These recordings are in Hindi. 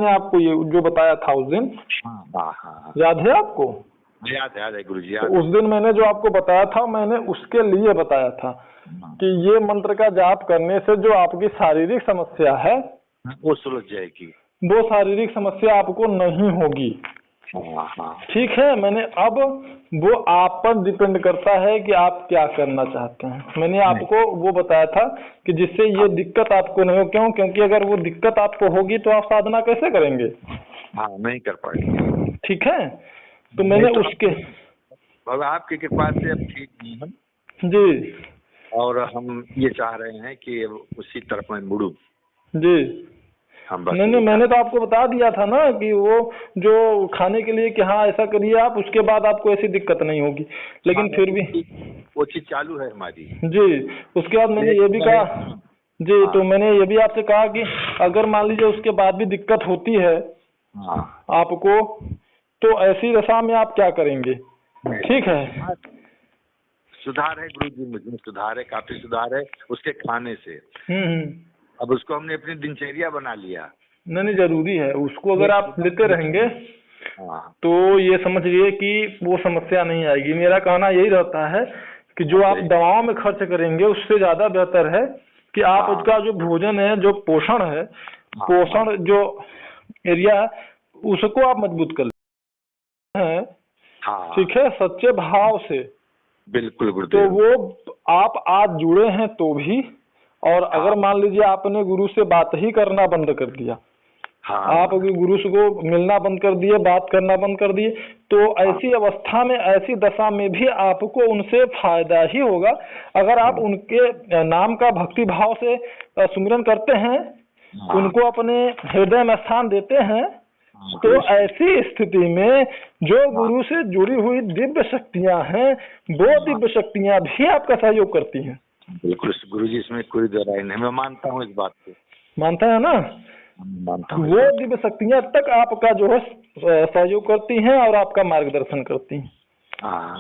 मैंने आपको ये जो बताया था उस दिन, हाँ, याद है आपको? याद है गुरुजी। तो उस दिन मैंने जो आपको बताया था, मैंने उसके लिए बताया था कि ये मंत्र का जाप करने से जो आपकी शारीरिक समस्या है वो सुलझ जाएगी, वो शारीरिक समस्या आपको नहीं होगी। ठीक है, मैंने अब वो आप पर डिपेंड करता है कि आप क्या करना चाहते हैं। मैंने आपको वो बताया था कि जिससे ये दिक्कत आपको नहीं हो। क्यों? क्योंकि अगर वो दिक्कत आपको होगी तो आप साधना कैसे करेंगे? नहीं कर पाएंगे। ठीक है, तो मैंने तो उसके बाबा आपकी कृपा से अब ठीक है जी, और हम ये चाह रहे हैं कि उसी तरफ मैं मुड़ूं जी। हम बस नहीं, मैंने तो आपको बता दिया था ना कि वो जो खाने के लिए कि हाँ ऐसा करिए आप, उसके बाद आपको ऐसी दिक्कत नहीं होगी। लेकिन फिर भी वो चीज चालू है हमारी जी। उसके बाद मैंने ये भी कहा जी, तो मैंने ये भी आपसे कहा कि अगर मान लीजिए उसके बाद भी दिक्कत होती है आपको, तो ऐसी दशा में आप क्या करेंगे? ठीक है, सुधार है गुरुजी, मुझमें सुधार है, काफी सुधार है उसके खाने से। अब उसको हमने अपनी दिनचर्या बना लिया। नहीं, जरूरी है उसको। अगर आप लेते रहेंगे तो ये समझिए कि वो समस्या नहीं आएगी। मेरा कहना यही रहता है कि जो आप दवाओं में खर्च करेंगे उससे ज्यादा बेहतर है कि आप उसका जो भोजन है, जो पोषण है, पोषण जो एरिया है, उसको आप मजबूत कर हैं। ठीक है, सच्चे भाव से। बिल्कुल। तो वो आप आज जुड़े हैं तो भी, और अगर मान लीजिए आपने गुरु से बात ही करना बंद कर दिया, आप गुरु से को मिलना बंद कर दिए, बात करना बंद कर दिए, तो ऐसी अवस्था में, ऐसी दशा में भी आपको उनसे फायदा ही होगा। अगर आप उनके नाम का भक्ति भाव से सुमिरन करते हैं, उनको अपने हृदय में स्थान देते हैं, तो ऐसी स्थिति में जो गुरु से जुड़ी हुई दिव्य शक्तियां हैं, वो दिव्य शक्तियां भी आपका सहयोग करती हैं। बिल्कुल गुरुजी, इसमें कोई दो राय नहीं, मैं मानता हूँ इस बात को। मानता है ना? वो दिव्य शक्तियां तक आपका जो है सहयोग करती हैं और आपका मार्गदर्शन करती हैं।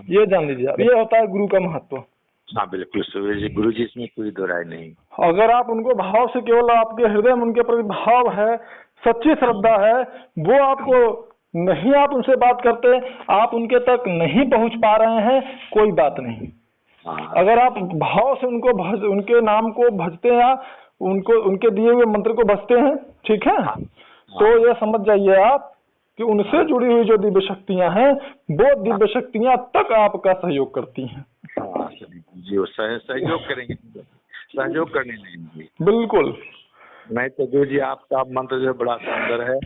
ये जान लीजिए आप, ये होता है गुरु का महत्व। बिल्कुल गुरुजी, इसमें कोई दो राय नहीं। अगर आप उनको भाव से, केवल आपके हृदय में उनके प्रति भाव है, सच्ची श्रद्धा है, वो आपको नहीं, आप उनसे बात करते, आप उनके तक नहीं पहुंच पा रहे हैं, कोई बात नहीं। अगर आप भाव से उनको उनके नाम को भजते हैं, उनको उनके दिए हुए मंत्र को भजते हैं, ठीक है, तो ये समझ जाइए आप कि उनसे जुड़ी हुई जो दिव्य शक्तियां हैं, वो दिव्य शक्तियां तक आपका सहयोग करती हैं। जी, वो सहयोग करेंगे, सहयोग करने देंगे। बिल्कुल। नहीं तो गुरुजी आपका मंत्र जो बड़ा सुंदर है,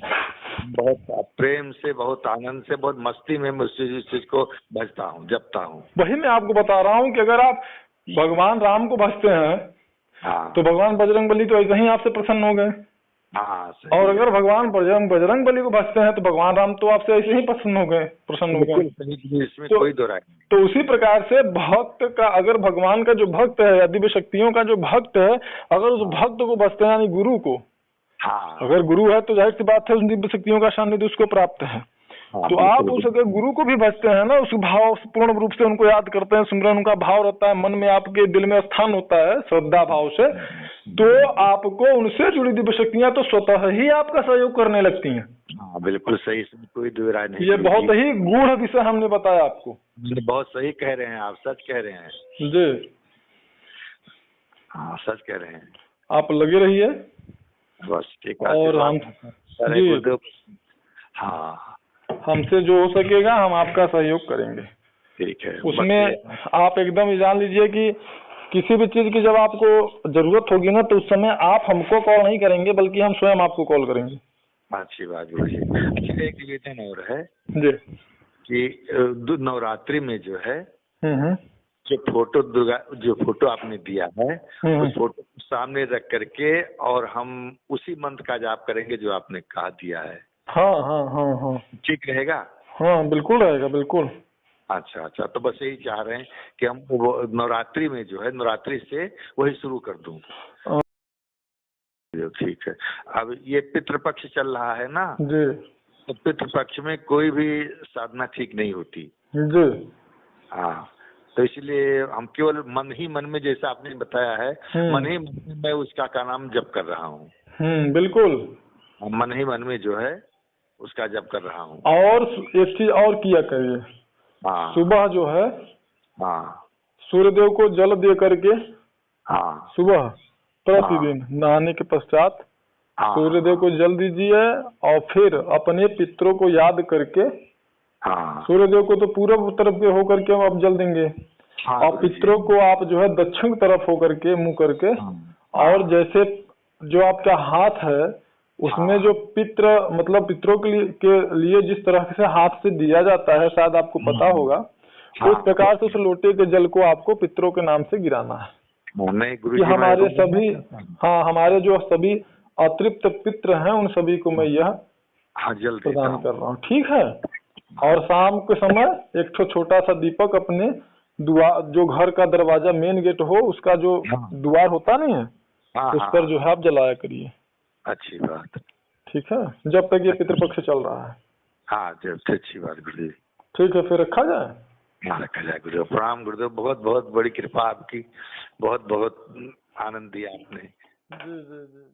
बहुत प्रेम से, बहुत आनंद से, बहुत मस्ती में मैं उस चीज को भजता हूँ, जपता हूँ। वही मैं आपको बता रहा हूँ कि अगर आप भगवान राम को भजते हैं तो भगवान बजरंगबली तो ऐसे ही आपसे प्रसन्न हो गए। और अगर भगवान बजरंगबली को भजते हैं तो भगवान राम तो आपसे ऐसे ही प्रसन्न हो गए। इसमें कोई दो राय नहीं। तो उसी प्रकार से भक्त का, अगर भगवान का जो भक्त है या दिव्य शक्तियों का जो भक्त है, अगर उस भक्त को भजते हैं, यानी गुरु को, अगर गुरु है तो जाहिर सी बात है उन दिव्य शक्तियों का सानिध्य उसको प्राप्त है। तो आप उस अगर गुरु को भी भजते हैं ना, उस भाव पूर्ण रूप से उनको याद करते हैं, सिमरन उनका भाव रहता है, मन में आपके दिल में स्थान होता है श्रद्धा भाव से, तो आपको उनसे जुड़ी दिव्य शक्तियां तो स्वतः ही आपका सहयोग करने लगती हैं। बिल्कुल सही, कोई दो राय नहीं। ये बहुत ही गूढ़ विषय हमने बताया आपको। बहुत सही कह रहे हैं आप, सच कह रहे हैं जी। सच कह रहे हैं। आप लगे रहिए बस, ठीक है। और हम हमसे जो हो सकेगा हम आपका सहयोग करेंगे। ठीक है। उसमें आप एकदम जान लीजिए कि किसी भी चीज की जब आपको जरूरत होगी ना, तो उस समय आप हमको कॉल नहीं करेंगे, बल्कि हम स्वयं आपको कॉल करेंगे। अच्छी बात गुरुजी। एक निवेदन और है जी कि नवरात्रि में जो है, जो फोटो आपने दिया है, उस फोटो को सामने रख करके और हम उसी मंत्र का जाप करेंगे जो आपने कहा दिया है। हाँ। ठीक रहेगा? हाँ बिल्कुल रहेगा, बिल्कुल। अच्छा, तो बस यही चाह रहे हैं कि हम वो नवरात्रि में जो है, नवरात्रि से वही शुरू कर दूं। ठीक है। अब ये पितृपक्ष चल रहा है ना जी, तो पितृपक्ष में कोई भी साधना ठीक नहीं होती जी। तो इसलिए हम केवल मन ही मन में, जैसा आपने बताया है, मन ही मन में मैं उसका का नाम जप कर रहा हूँ। बिल्कुल। मन ही मन में जो है उसका जप कर रहा हूँ। और एक चीज और किया करिए, हाँ सुबह जो है हाँ सूर्यदेव को जल दे करके हाँ सुबह प्रतिदिन नहाने के पश्चात हाँ सूर्यदेव को जल दीजिए और फिर अपने पितरों को याद करके, हाँ सूर्यदेव को तो पूरब तरफ के होकर के आप जल देंगे हाँ और पितरों को आप जो है दक्षिण तरफ होकर के मुंह करके, और जैसे जो आपका हाथ है उसमें जो पित्र मतलब पितरों के लिए जिस तरह से हाथ से दिया जाता है शायद आपको पता होगा, उस प्रकार से उस लोटे के जल को आपको पितरों के नाम से गिराना है। नहीं कि गुरुजी, हमारे सभी, हाँ हमारे जो सभी अतृप्त पित्र हैं उन सभी को मैं यह जल प्रदान कर रहा हूँ, ठीक है। और शाम के समय एक छोटा सा दीपक अपने द्वार, जो घर का दरवाजा मेन गेट हो उसका जो द्वार होता नहीं है उस पर जो है आप जलाया करिए। अच्छी बात, ठीक है, जब तक ये पितृपक्ष चल रहा है। हाँ जब अच्छी बात गुरुजी। ठीक है, फिर रखा जाए। हाँ रखा जाए गुरुदेव। प्रणाम गुरुदेव, बहुत बहुत बड़ी कृपा आपकी, बहुत बहुत आनंद दिया आपने। जी जी जी।